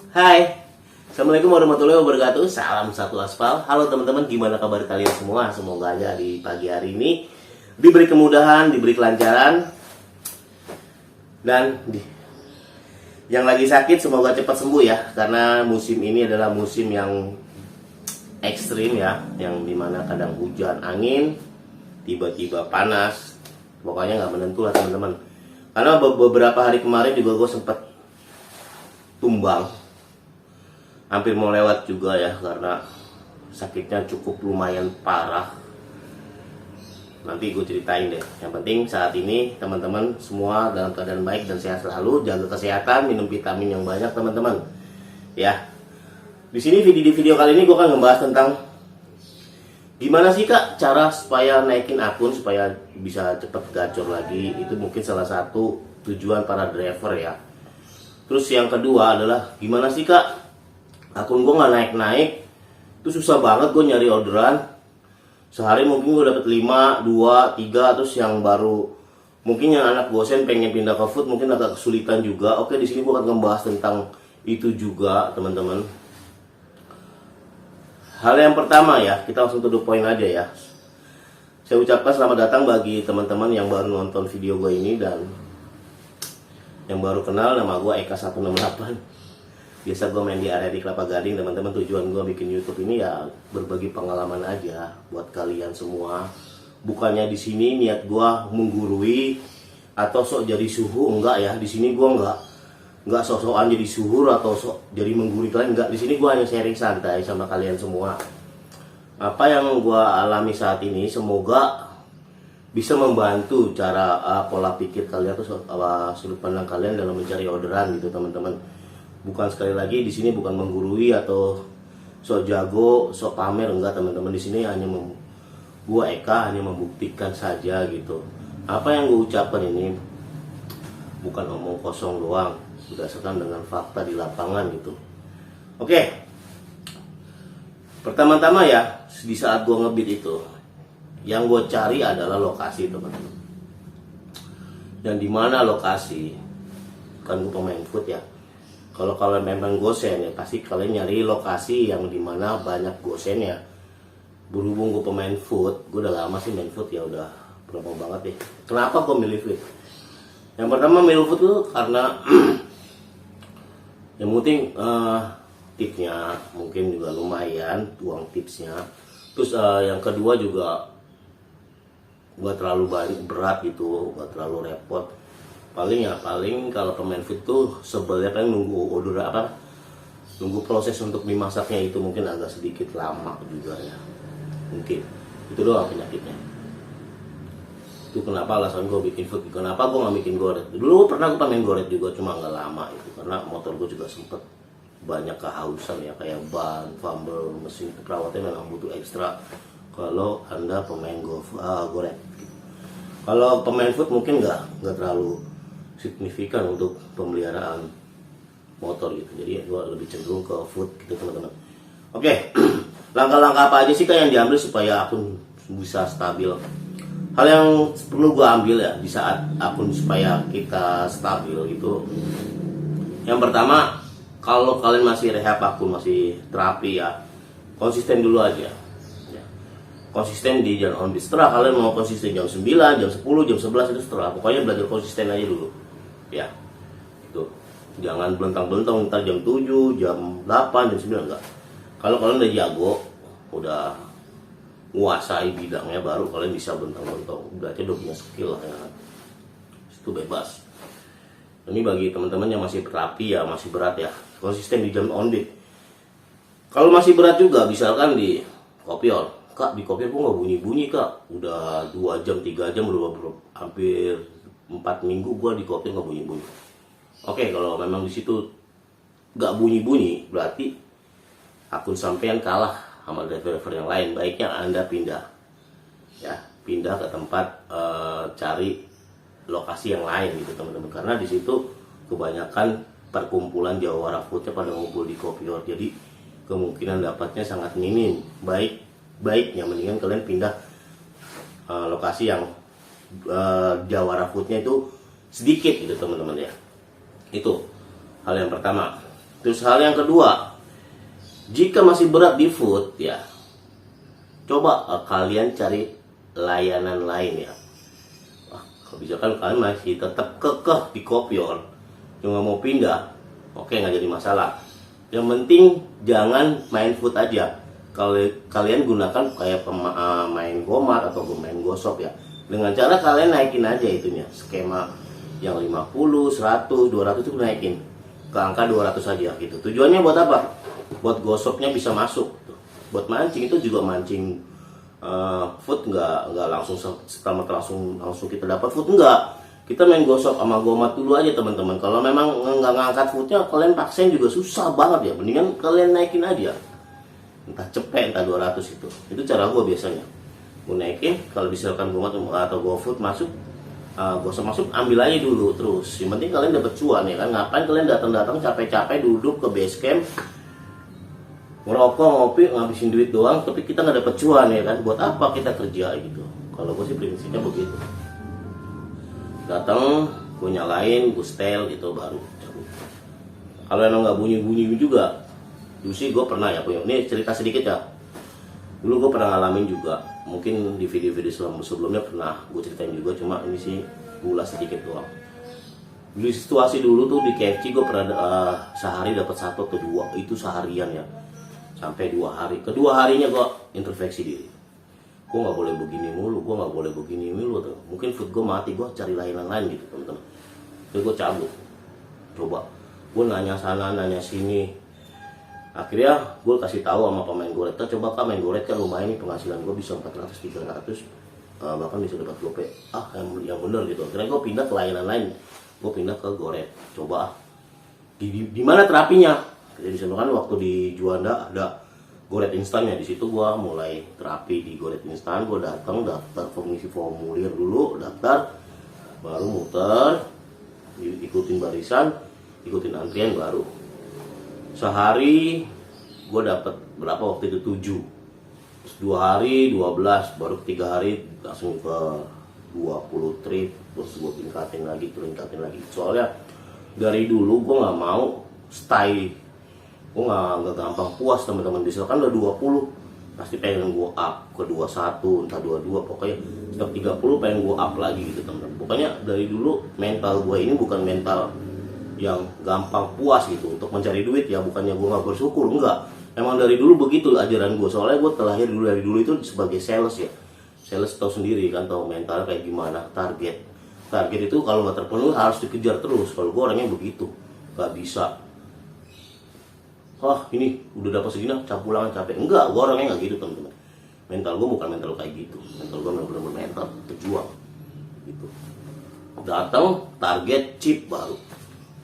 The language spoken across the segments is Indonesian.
Hai, Assalamualaikum warahmatullahi wabarakatuh. Salam satu aspal. Halo teman-teman, gimana kabar kalian semua? Semoga aja di pagi hari ini diberi kemudahan, diberi kelancaran, dan yang lagi sakit semoga cepat sembuh ya. Karena musim ini adalah musim yang ekstrim ya, yang dimana kadang hujan, angin, tiba-tiba panas. Pokoknya nggak menentu lah teman-teman. Karena beberapa hari kemarin juga gue sempat tumbang, hampir mau lewat juga ya, karena sakitnya cukup lumayan parah. Nanti gue ceritain deh. Yang penting saat ini teman-teman semua dalam keadaan baik dan sehat selalu. Jaga kesehatan, minum vitamin yang banyak teman-teman ya. Di sini di video kali ini gue akan membahas tentang gimana sih kak cara supaya naikin akun supaya bisa cepet gacor lagi. Itu mungkin salah satu tujuan para driver ya. Terus yang kedua adalah gimana sih kak akun gue nggak naik-naik, itu susah banget gue nyari orderan. Sehari mungkin gue dapet 5, 2, 3, terus yang baru mungkin yang anak gosen pengen pindah ke food mungkin agak kesulitan juga. Oke, di sini gue akan membahas tentang itu juga teman-teman. Hal yang pertama ya, kita langsung to the point aja ya. Saya ucapkan selamat datang bagi teman-teman yang baru nonton video gue ini dan yang baru kenal. Nama gue Eka 168. Biasa gue main di area di Kelapa Gading teman-teman. Tujuan gue bikin YouTube ini ya berbagi pengalaman aja buat kalian semua. Bukannya di sini niat gue menggurui atau sok jadi suhu, enggak ya. Di sini gue enggak sok-sokan jadi suhur atau sok jadi menggurui kalian, enggak. Di sini gue hanya sharing santai sama kalian semua. Apa yang gue alami saat ini semoga bisa membantu cara pola pikir kalian atau sudut pandang kalian dalam mencari orderan gitu teman-teman. Bukan, sekali lagi di sini bukan menggurui atau sok jago, sok pamer, enggak teman-teman. Di sini hanya gua Eka hanya membuktikan saja gitu. Apa yang gue ucapkan ini bukan omong kosong doang, berdasarkan dengan fakta di lapangan gitu. Oke. Pertama-tama ya, di saat gua ngebit itu, yang gue cari adalah lokasi teman-teman. Dan di mana lokasi? Kan gue pemain food ya. Kalau kalian memang gosen ya pasti kalian nyari lokasi yang dimana banyak gosennya. Berhubung gue pemain food, gue udah lama sih main food ya, udah berapa banget ya. Kenapa gue milih food? Yang pertama milih food tuh karena yang penting tipsnya mungkin juga lumayan, uang tipsnya. Terus yang kedua juga gak terlalu berat gitu, gak terlalu repot. Paling kalau pemain food tuh sebelnya kan nunggu order nunggu proses untuk dimasaknya itu mungkin agak sedikit lama juga ya, mungkin itu doang penyakitnya. Itu kenapa alasan gue bikin food. Kenapa gue nggak bikin goret? Dulu pernah gue pengen goret juga, cuma nggak lama itu karena motor gue juga sempet banyak kehausan ya, kayak ban, fumble, mesin perawatnya memang butuh ekstra kalau anda pemain goret. Kalau pemain food mungkin nggak terlalu signifikan untuk pemeliharaan motor gitu. Jadi gue lebih cenderung ke food gitu teman-teman. Oke, langkah-langkah apa aja sih kak yang diambil supaya akun bisa stabil? Hal yang perlu gue ambil ya di saat akun supaya kita stabil itu, yang pertama, kalau kalian masih rehab akun, masih terapi ya, konsisten dulu aja. Konsisten di jalan on beat. Setelah kalian mau konsisten jam 9, jam 10, jam 11 itu setelah. Pokoknya belajar konsisten aja dulu. Ya. Itu. Jangan belentang-belentang ntar jam 7, jam 8, jam 9 enggak. Kalau kalian udah jago, udah menguasai bidangnya, baru kalian bisa belentang-belentang. Berarti udah punya skill lah ya. Itu bebas. Ini bagi teman-teman yang masih terapi ya, masih berat ya. Konsisten di jam on beat. Kalau masih berat juga, misalkan di kopior. Kak, di kopior gue gak bunyi-bunyi kak. Udah 2 jam, 3 jam, udah hampir 4 minggu gue di kopior gak bunyi-bunyi. Oke, kalau memang di situ gak bunyi-bunyi, berarti akun sampean kalah sama driver yang lain. Baiknya anda pindah. Ya, pindah ke tempat cari lokasi yang lain gitu teman-teman. Karena di situ kebanyakan perkumpulan jawara foodnya pada ngumpul di kopior. Jadi kemungkinan dapatnya sangat minim. Baiknya mendingan kalian pindah lokasi yang jawara foodnya itu sedikit gitu teman-teman ya. Itu hal yang pertama. Terus hal yang kedua, jika masih berat di food ya, coba kalian cari layanan lain ya. Kalau misalkan kalian masih tetap kekeh di Kopior, cuma mau pindah, oke, nggak jadi masalah. Yang penting jangan main food aja. Kalau kalian gunakan kayak main Gomart atau main Gosop ya, dengan cara kalian naikin aja itunya, skema yang 50, 100, 200 itu naikin ke angka 200 saja gitu. Tujuannya buat apa? Buat Gosopnya bisa masuk. Buat mancing itu juga mancing food nggak langsung setelah langsung kita dapat food, enggak. Kita main Gosop sama Gomart dulu aja teman-teman. Kalau memang nggak ngangkat foodnya, kalian paksain juga susah banget ya. Mendingan kalian naikin aja, entah cepet entah 200 itu cara gue biasanya. Gue naikin, kalau misalkan Gomart atau GoFood masuk, Gosop masuk, ambil aja dulu terus. Yang penting kalian dapat cuan ya kan. Ngapain kalian datang capek-capek duduk ke base camp, ngerokok, ngopi, ngabisin duit doang, tapi kita nggak dapat cuan ya kan. Buat apa kita kerja gitu? Kalau gue sih prinsipnya begitu. Datang, gue nyalain, gue setel gitu baru cabut. Kalau emang nggak bunyi juga, dulu sih gue pernah ya punya. Ini cerita sedikit ya. Dulu gue pernah ngalamin juga. Mungkin di video-video sebelumnya pernah gue ceritain juga, cuma ini sih ulas sedikit doang. Di situasi dulu tuh di KFC gue pernah sehari dapat 1 atau 2, itu seharian ya, sampai 2 hari. Kedua harinya gue introspeksi diri, gue nggak boleh begini mulu, gue nggak boleh begini mulu tuh. Mungkin food gue mati, gue cari lain gitu teman-teman. Terus gue cabut, coba gue nanya sana nanya sini. Akhirnya gue kasih tahu sama pemain goret, coba kak main goret kan lumayan nih, penghasilan gue bisa 400-300, bahkan bisa dapat gope. Yang bener gitu. Akhirnya gue pindah ke layanan lain, gue pindah ke goret. Coba di mana terapinya. Jadi misalkan waktu di Juanda ada goret instannya, di situ gue mulai terapi di goret instan. Gue datang daftar, mengisi formulir dulu, daftar, baru muter, ikutin barisan, ikutin antrian, baru sehari gue dapat berapa waktu itu 7, terus 2 hari 12, baru 3 hari langsung ke 20 trip, terus gue tingkatin lagi. Soalnya dari dulu gue nggak mau stay, gue nggak gampang puas teman-teman. Misalkan udah 20 pasti pengen gue up ke 21, entah 22, pokoknya setiap 30 pengen gue up lagi gitu teman-teman. Pokoknya dari dulu mental gue ini bukan mental yang gampang puas gitu untuk mencari duit ya, bukannya gue nggak bersyukur, enggak. Emang dari dulu begitu ajaran gue, soalnya gue terlahir dari dulu itu sebagai sales ya. Sales tahu sendiri kan, tahu mental kayak gimana. Target itu kalau nggak terpenuhi harus dikejar terus. Kalau gue orangnya begitu, nggak bisa ini udah dapat segini pulangan capek. Enggak, gue orangnya nggak gitu teman-teman. Mental gue bukan mental kayak gitu. Mental gue benar-benar mental pejuang gitu. Datang target chip baru.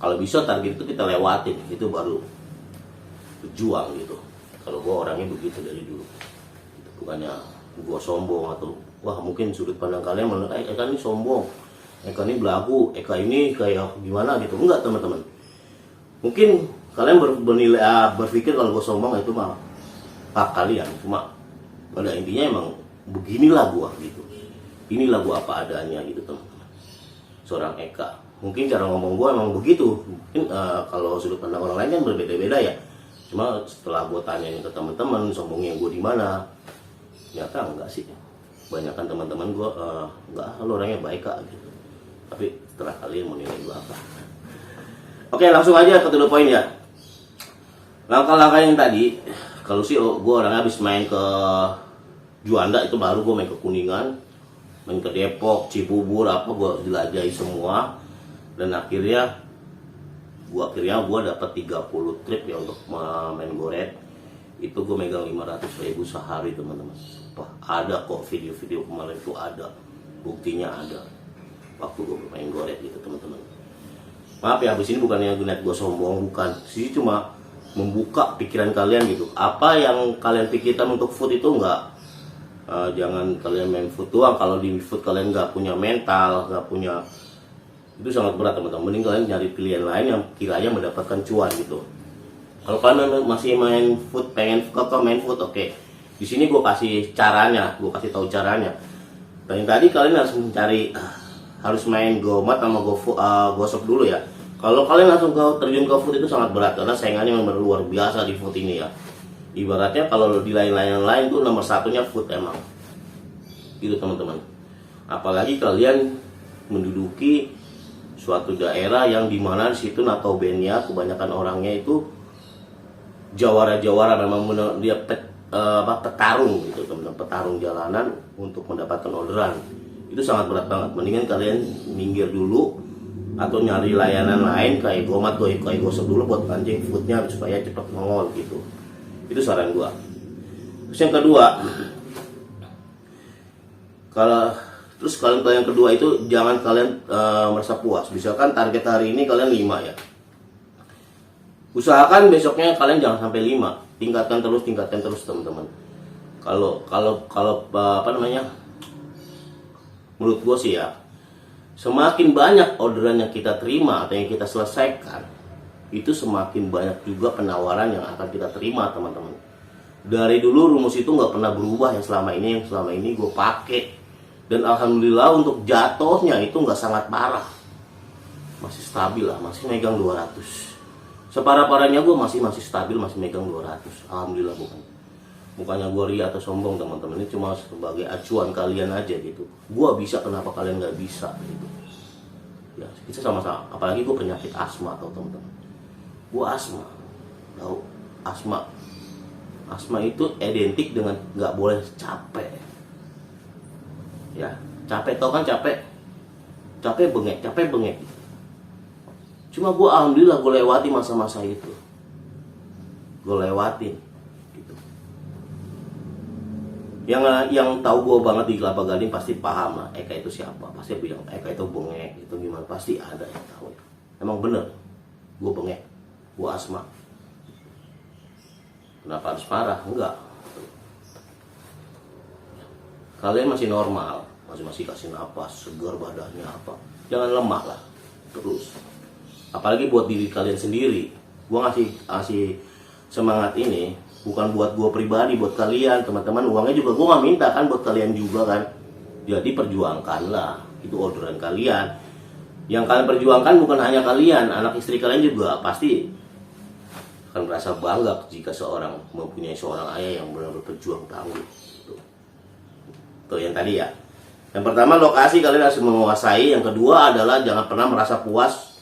Kalau bisa target itu kita lewatin, itu baru berjuang gitu. Kalau gue orangnya begitu dari dulu. Bukannya gue sombong atau mungkin sudut pandang kalian menurut Eka ini sombong, Eka ini belagu, Eka ini kayak gimana gitu. Enggak teman-teman. Mungkin kalian berpikir kalau gue sombong itu mah hak kalian. Cuma pada intinya emang beginilah gue gitu. Inilah gue apa adanya gitu teman-teman. Seorang Eka. Mungkin cara ngomong gue emang begitu. Mungkin kalau sudut pandang orang lain kan berbeda-beda ya. Cuma setelah gue tanyain ke teman-teman sombongnya gue di mana, ternyata enggak sih. Banyakan teman-teman gue enggak, lo orangnya baik kak gitu. Tapi setelah kalian mau nilai gue apa? Oke, langsung aja ke to the point ya. Langkah-langkah yang tadi, kalau sih gue orangnya habis main ke Juanda itu baru gue main ke Kuningan, main ke Depok, Cibubur, gue jelajahi semua. Dan akhirnya gue dapat 30 trip ya untuk main goret. Itu gue megang 500.000 sehari teman-teman. Ada kok video-video kemarin itu ada, buktinya ada. Waktu gue main goret gitu teman-teman. Maaf ya, habis ini bukannya gue sombong, bukan. Sih cuma membuka pikiran kalian gitu. Apa yang kalian pikirkan untuk food itu enggak. Jangan kalian main food doang. Kalau di food kalian nggak punya mental, nggak punya, itu sangat berat teman-teman. Mending kalian nyari pilihan lain yang kiranya mendapatkan cuan gitu. Kalau kalian masih main food, pengen main food, oke. Di sini gue kasih caranya, gue kasih tahu caranya. Dan yang tadi kalian harus mencari, harus main Gomart sama Gosop dulu ya. Kalau kalian langsung terjun ke food itu sangat berat karena saingannya memang luar biasa di food ini ya. Ibaratnya kalau di lain-lain lain tuh nomor satunya food emang. Itu teman-teman. Apalagi kalian menduduki suatu daerah yang dimana di situ notabene kebanyakan orangnya itu jawara-jawara, memang dia petarung gitu teman-teman, petarung jalanan untuk mendapatkan orderan. Itu sangat berat banget. Mendingan kalian minggir dulu atau nyari layanan lain kayak Gomat, kayak Gosok dulu buat anjing foodnya supaya cepat nongol gitu. Itu saran gua. Terus yang kedua, terus kalian yang kedua itu jangan kalian merasa puas. Misalkan target hari ini kalian 5 ya. Usahakan besoknya kalian jangan sampai 5. Tingkatkan terus teman-teman. Kalau apa namanya? Menurut gue sih ya, semakin banyak orderan yang kita terima atau yang kita selesaikan, itu semakin banyak juga penawaran yang akan kita terima teman-teman. Dari dulu rumus itu nggak pernah berubah yang selama ini gue pakai. Dan alhamdulillah untuk jatuhnya itu nggak sangat parah, masih stabil lah, masih megang 200. Separah-parahnya gue masih stabil, masih megang 200. Alhamdulillah, bukannya gue ria atau sombong teman-teman, ini cuma sebagai acuan kalian aja gitu. Gue bisa, kenapa kalian nggak bisa gitu. Ya kita sama-sama, apalagi gue penyakit asma tau teman-teman. Gue asma, tahu asma itu identik dengan nggak boleh capek. Ya, capek tau kan, capek bengek. Cuma gue alhamdulillah gue lewati masa-masa itu, gue lewatin gitu. Yang tahu gue banget di Kelapa Gading pasti paham lah Eka itu siapa, pasti bilang Eka itu bengek itu gimana, pasti ada yang tahu. Emang bener gue bengek, gue asma. Kenapa harus marah? Enggak, kalian masih normal, masih kasih napas, segar badannya apa. Jangan lemah lah terus. Apalagi buat diri kalian sendiri. Gue ngasih semangat ini bukan buat gue pribadi, buat kalian teman-teman. Uangnya juga gue nggak minta kan, buat kalian juga kan. Jadi perjuangkanlah, itu orderan kalian. Yang kalian perjuangkan bukan hanya kalian, anak istri kalian juga pasti akan merasa bangga jika seorang mempunyai seorang ayah yang benar-benar berjuang tangguh. Tuh yang tadi ya. Yang pertama lokasi kalian harus menguasai. Yang kedua adalah jangan pernah merasa puas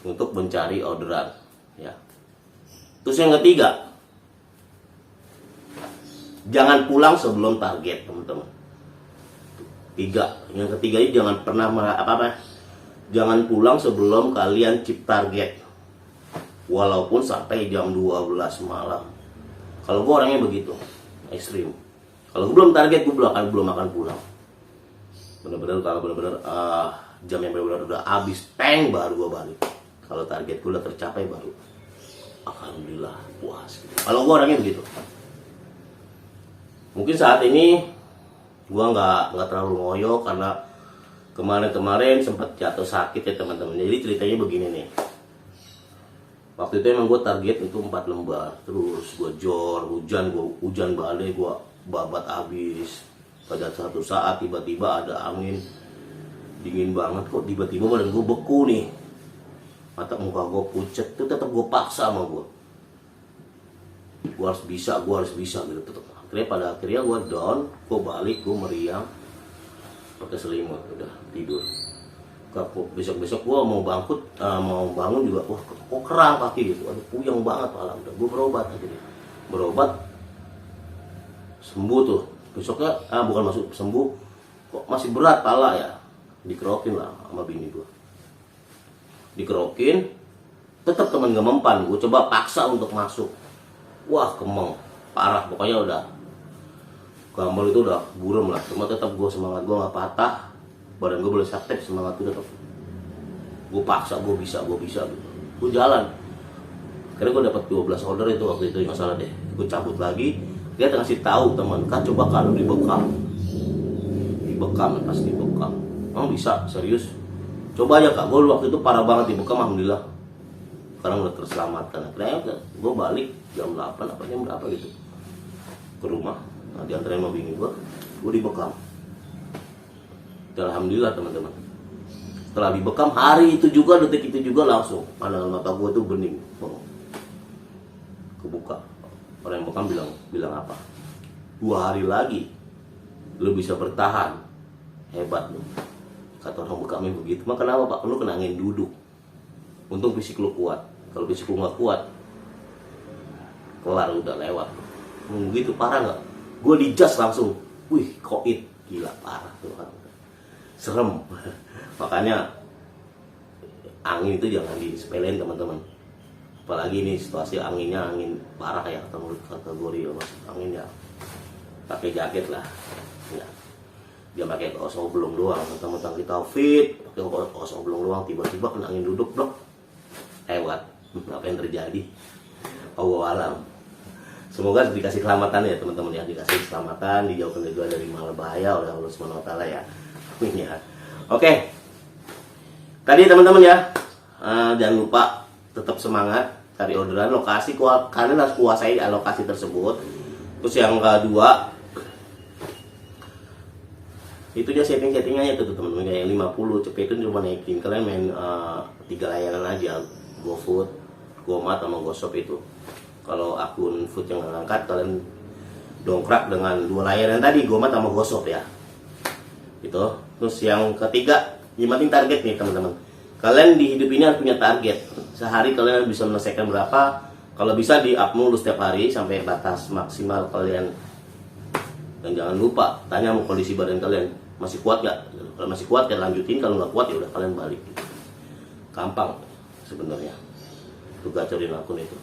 untuk mencari orderan ya. Terus yang ketiga, jangan pulang sebelum target teman-teman. Yang ketiga ini jangan pernah jangan pulang sebelum kalian chip target, walaupun sampai jam 12 malam. Kalau gue orangnya begitu ekstrim. Kalau gue belum target, gue belum akan pulang. Bener-bener kalau bener-bener jam yang bener-bener udah habis, baru gue balik. Kalau target gue udah tercapai baru alhamdulillah puas gitu. Kalau gue orangnya begitu. Mungkin saat ini gue nggak terlalu ngoyo karena kemarin sempat jatuh sakit ya teman-teman. Jadi ceritanya begini nih. Waktu itu emang gue target itu 4 lembar. Terus gue hujan badai, gue babat habis. Pada satu saat tiba-tiba ada angin dingin banget, kok tiba-tiba badan gue beku nih. Mata muka gue pucet, itu tetap gue paksa sama gue harus bisa gitu tetap. Pada akhirnya gue down, gue balik, gue meriang pakai selimut, udah tidur. Besok gue mau bangun juga, wah kok kerang kaki gitu, aduh puyeng banget malam. Udah gue berobat sembuh tuh. Besoknya bukan sembuh, kok masih berat pala ya, dikerokin lah sama bini gue. Dikerokin, tetap teman gak mempan. Gue coba paksa untuk masuk, wah kemeng parah, pokoknya udah gambar itu udah buram lah. Cuma tetap gue semangat gue nggak patah, badan gue boleh sakit, semangat gue tetap gue paksa, gue bisa gitu. Gue jalan, akhirnya gue dapat 12 order itu waktu itu, nggak salah deh. Gue cabut lagi, dia ngasih tahu teman, kan coba kalau dibekam, pasti dibekam. Emang bisa serius? Coba aja kak, gue waktu itu parah banget dibekam, alhamdulillah sekarang udah terselamatkan. Akhirnya gue balik jam 8 apa jam berapa gitu ke rumah. Nah, diantarin sama bini gue dibekam. Dan alhamdulillah teman-teman, Setelah dibekam hari itu juga, detik itu juga langsung pandangan mata gue tuh bening, kebuka. Orang yang bekam bilang apa? 2 hari lagi lu bisa bertahan, hebat lu. Kata orang bekamnya begitu. Maka kenapa Pak? Lu kena angin duduk. Untung fisik lu kuat. Kalau fisik lu nggak kuat, kelar udah lewat. Begitu parah nggak? Gue dijas langsung. Wih, koit, gila parah tuh orang. Serem. Makanya angin itu jangan disepelein teman-teman. Apalagi ini situasi anginnya angin parah ya, kategori angin ya. Pakai jaket lah. Ya. Dia pakai kaos oblong doang, mentang-mentang kita fit, pakai kaos oblong doang, tiba-tiba kena angin duduk, blok. Hebat. Apa yang terjadi? Allah alam. Semoga dikasih keselamatan ya teman-teman ya, dikasih keselamatan, dijauhkan juga dari malah bahaya oleh Allah Subhanahu wa taala ya. Amin ya. Oke. Tadi teman-teman ya, jangan lupa tetap semangat cari orderan, lokasi kalian harus kuasai lokasi tersebut. Terus yang kedua, itu dia setting-settingannya tuh teman-teman, kayak 50 cepet itu cuma naikin. Kalian main 3 layanan aja, GoFood, GoMart sama GoShop itu. Kalau akun food yang ngangkat, kalian dongkrak dengan 2 layanan tadi, GoMart sama GoShop ya. Gitu. Terus yang ketiga, yang penting target nih teman-teman. Kalian di hidup ini harus punya target. Sehari kalian bisa menyelesaikan berapa? Kalau bisa di up mulu setiap hari sampai batas maksimal kalian. Dan jangan lupa tanya mau kondisi badan kalian, masih kuat gak? Kalau masih kuat ya lanjutin, kalau nggak kuat ya udah kalian balik. Gampang sebenarnya tuh gacorin akun itu.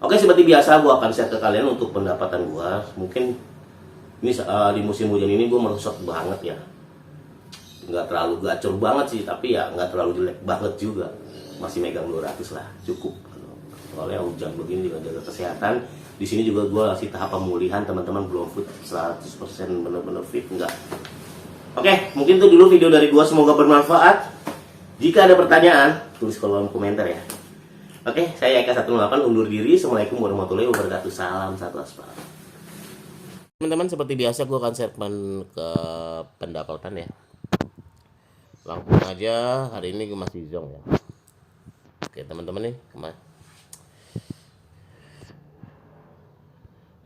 Oke, seperti biasa gue akan share ke kalian untuk pendapatan gue. Mungkin ini di musim hujan ini gue merosot banget ya, nggak terlalu gacor banget sih, tapi ya nggak terlalu jelek banget juga, masih megang 200 lah, cukup. Soalnya hujan begini juga jaga kesehatan. Di sini juga gue kasih tahap pemulihan teman-teman, belum fit 100% bener-bener fit enggak. Oke, mungkin itu dulu video dari gue, semoga bermanfaat. Jika ada pertanyaan, tulis kolom komentar ya. Oke, saya Eka 108 undur diri. Assalamualaikum warahmatullahi wabarakatuh. Salam satu aspal. Teman-teman, seperti biasa gue akan segmen ke pendapatan ya. Langsung aja, hari ini gue masih zong ya. Oke teman-teman nih,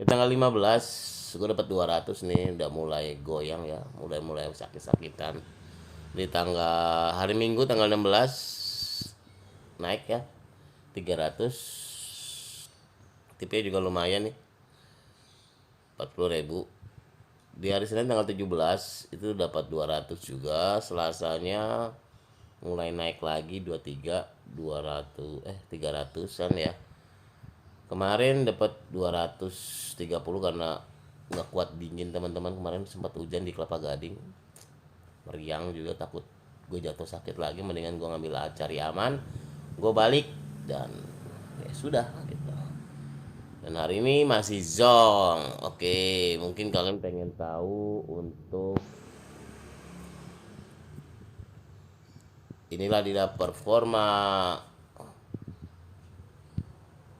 di tanggal 15 gue dapat 200 nih, udah mulai goyang ya, mulai sakit-sakitan. Di tanggal hari Minggu tanggal 16 naik ya 300, tipenya juga lumayan nih 40.000. Di hari Senin tanggal 17 itu dapat 200 juga. Selasanya mulai naik lagi 300-an ya. Kemarin dapat 230 karena nggak kuat dingin teman-teman. Kemarin sempat hujan di Kelapa Gading, meriang juga, takut gue jatuh sakit lagi, mendingan gue ngambil cari aman, gue balik dan ya sudah gitu. Dan hari ini masih zong. Oke, mungkin kalian pengen tahu untuk inilah dia performa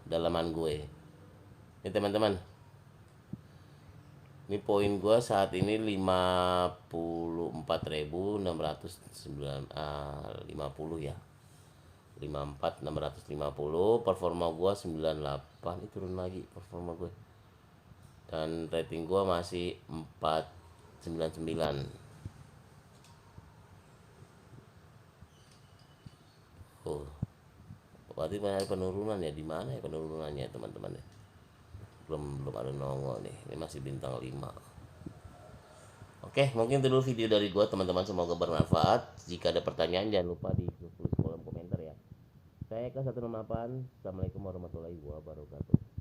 dalaman gue. Ini teman-teman, ini poin gue saat ini 54.650 ya, 54.650. Performa gue 98, ini turun lagi performa gue. Dan rating gue masih 499. Oh, berarti ada penurunan ya. Di mana ya penurunannya teman-teman ya? Belum ada nongol nih. Ini masih bintang 5. Oke, mungkin itu dulu video dari gua teman-teman, semoga bermanfaat. Jika ada pertanyaan jangan lupa tulis kolom komentar ya. Saya Eka 168. Assalamualaikum warahmatullahi wabarakatuh.